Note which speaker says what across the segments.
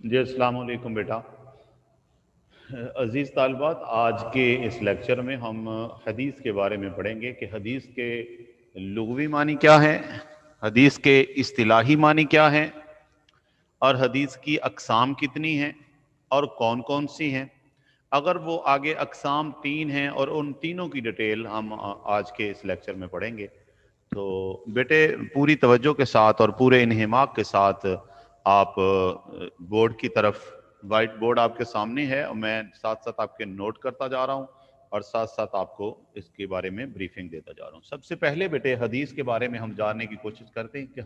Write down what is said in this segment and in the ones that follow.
Speaker 1: جی السلام علیکم بیٹا عزیز طالبات، آج کے اس لیکچر میں ہم حدیث کے بارے میں پڑھیں گے کہ حدیث کے لغوی معنی کیا ہیں، حدیث کے اصطلاحی معنی کیا ہیں، اور حدیث کی اقسام کتنی ہیں اور کون کون سی ہیں۔ اگر وہ آگے اقسام 3 ہیں اور ان تینوں کی ڈیٹیل ہم آج کے اس لیکچر میں پڑھیں گے، تو بیٹے پوری توجہ کے ساتھ اور پورے انہماک کے ساتھ آپ بورڈ کی طرف، وائٹ بورڈ آپ کے سامنے ہے اور میں ساتھ ساتھ آپ کے نوٹ کرتا جا رہا ہوں اور ساتھ ساتھ آپ کو اس کے بارے میں بریفنگ دیتا جا رہا ہوں۔ سب سے پہلے بیٹے حدیث کے بارے میں ہم جاننے کی کوشش کرتے ہیں کہ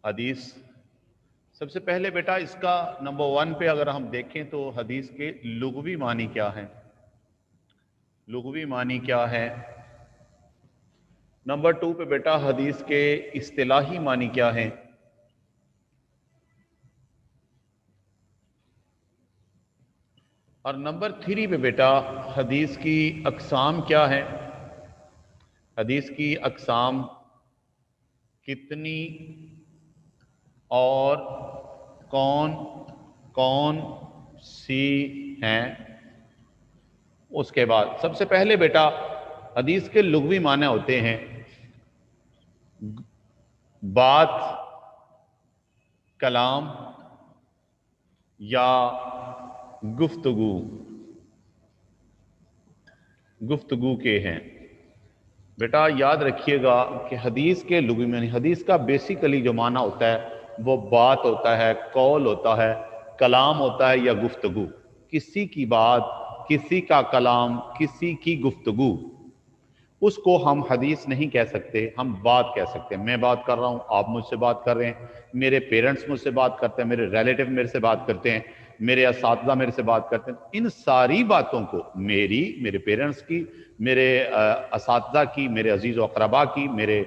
Speaker 1: حدیث سب سے پہلے بیٹا اس کا نمبر 1 پہ اگر ہم دیکھیں تو حدیث کے لغوی معنی کیا ہیں، لغوی معنی کیا ہے۔ نمبر 2 پہ بیٹا حدیث کے اصطلاحی معنی کیا ہیں، اور نمبر 3 پہ بیٹا حدیث کی اقسام کیا ہے، حدیث کی اقسام کتنی اور کون کون سی ہیں۔ اس کے بعد سب سے پہلے بیٹا حدیث کے لغوی معنی ہوتے ہیں بات، کلام یا گفتگو کے ہیں۔ بیٹا یاد رکھیے گا کہ حدیث کے لغوی معنی، حدیث کا بیسیکلی جو معنی ہوتا ہے وہ بات ہوتا ہے، قول ہوتا ہے، کلام ہوتا ہے یا گفتگو۔ کسی کی بات، کسی کا کلام، کسی کی گفتگو، اس کو ہم حدیث نہیں کہہ سکتے، ہم بات کہہ سکتے ہیں۔ میں بات کر رہا ہوں، آپ مجھ سے بات کر رہے ہیں، میرے پیرنٹس مجھ سے بات کرتے ہیں، میرے ریلیٹیو میرے سے بات کرتے ہیں، میرے اساتذہ میرے سے بات کرتے ہیں۔ ان ساری باتوں کو، میری، میرے پیرنٹس کی، میرے اساتذہ کی، میرے عزیز و اقربا کی، میرے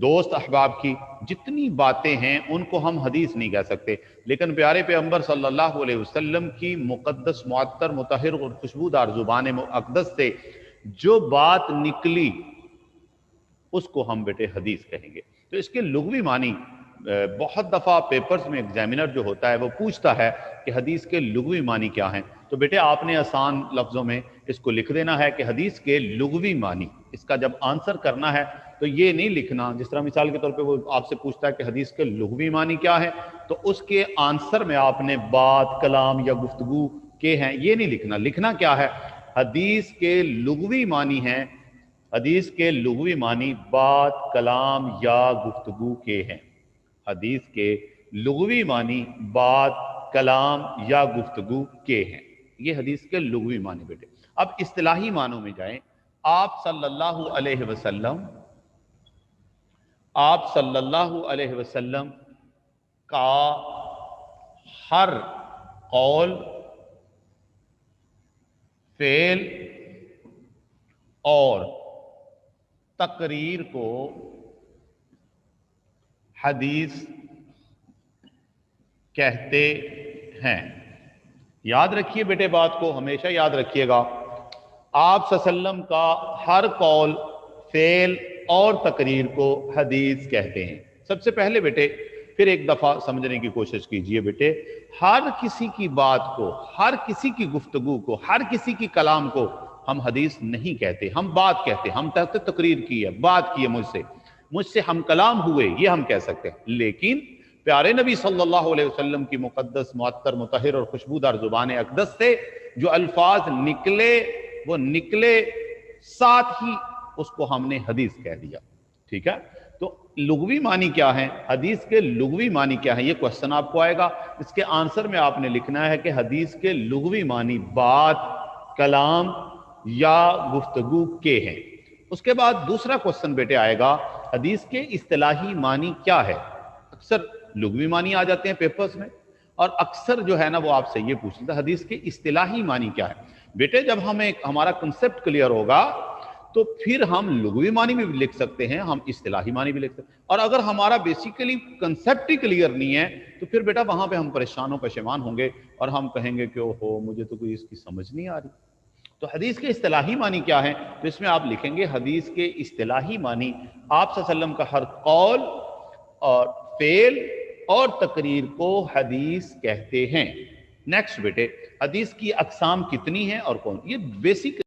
Speaker 1: دوست احباب کی، جتنی باتیں ہیں ان کو ہم حدیث نہیں کہہ سکتے۔ لیکن پیارے پیغمبر صلی اللہ علیہ وسلم کی مقدس، معطر، مطہر اور خوشبودار زبان اقدس سے جو بات نکلی اس کو ہم بیٹے حدیث کہیں گے۔ تو اس کے لغوی معنی بہت دفعہ پیپرز میں ایگزامینر جو ہوتا ہے وہ پوچھتا ہے کہ حدیث کے لغوی معنی کیا ہیں، تو بیٹے آپ نے آسان لفظوں میں اس کو لکھ دینا ہے کہ حدیث کے لغوی معنی۔ اس کا جب آنسر کرنا ہے تو یہ نہیں لکھنا، جس طرح مثال کے طور پہ وہ آپ سے پوچھتا ہے کہ حدیث کے لغوی معنی کیا ہے، تو اس کے آنسر میں آپ نے بات، کلام یا گفتگو کے ہیں یہ نہیں لکھنا۔ لکھنا کیا ہے، حدیث کے لغوی معنی ہیں، حدیث کے لغوی معنی بات، کلام یا گفتگو کے ہیں۔ حدیث کے لغوی معنی بات، کلام یا گفتگو کے ہیں، یہ حدیث کے لغوی معنی بیٹے۔ اب اصطلاحی معنوں میں جائیں۔ آپ صلی اللہ علیہ وسلم کا ہر قول، فعل اور تقریر کو حدیث کہتے ہیں۔ یاد رکھیے بیٹے، بات کو ہمیشہ یاد رکھیے گا، آپ صلی اللہ علیہ وسلم کا ہر قول، فعل اور تقریر کو حدیث کہتے ہیں۔ سب سے پہلے بیٹے پھر ایک دفعہ سمجھنے کی کوشش کیجئے بیٹے، ہر کسی کی بات کو، ہر کسی کی گفتگو کو، ہر کسی کی کلام کو ہم حدیث نہیں کہتے، ہم بات کہتے ہیں۔ ہم تقریر کی ہے، بات کی ہے، مجھ سے ہم کلام ہوئے، یہ ہم کہہ سکتے ہیں۔ لیکن پیارے نبی صلی اللہ علیہ وسلم کی مقدس، معطر، مطہر اور خوشبودار زبان اقدس سے جو الفاظ نکلے وہ نکلے، ساتھ ہی اس کو ہم نے حدیث کہہ دیا۔ ٹھیک ہے، تو لغوی معنی کیا ہے، حدیث کے لغوی معنی کیا ہے، یہ کوشچن آپ کو آئے گا۔ اس کے آنسر میں آپ نے لکھنا ہے کہ حدیث کے لغوی معنی بات، کلام یا گفتگو کے ہیں۔ اس کے بعد دوسرا کوشچن بیٹے آئے گا، حدیث کے اصطلاحی معنی کیا ہے۔ اکثر لغوی معنی آ جاتے ہیں پیپرز میں، اور اکثر جو ہے نا وہ آپ سے یہ پوچھتے ہیں حدیث کے اصطلاحی معنی کیا ہے۔ بیٹے جب ہمارا کنسپٹ کلیئر ہوگا تو پھر ہم لغوی معنی بھی لکھ سکتے ہیں، ہم اصطلاحی معنی بھی لکھ سکتے ہیں۔ اور اگر ہمارا بیسیکلی کنسپٹ ہی کلیئر نہیں ہے تو پھر بیٹا وہاں پہ ہم پریشان و پشیمان ہوں گے اور ہم کہیں گے کہ اوہو مجھے تو کوئی اس کی سمجھ نہیں آ رہی۔ تو حدیث کے اصطلاحی معنی کیا ہے، تو اس میں آپ لکھیں گے حدیث کے اصطلاحی معنی آپ صلی اللہ علیہ وسلم کا ہر قول اور فعل اور تقریر کو حدیث کہتے ہیں۔ نیکسٹ بیٹے، حدیث کی اقسام کتنی ہیں اور کون؟ یہ بیسک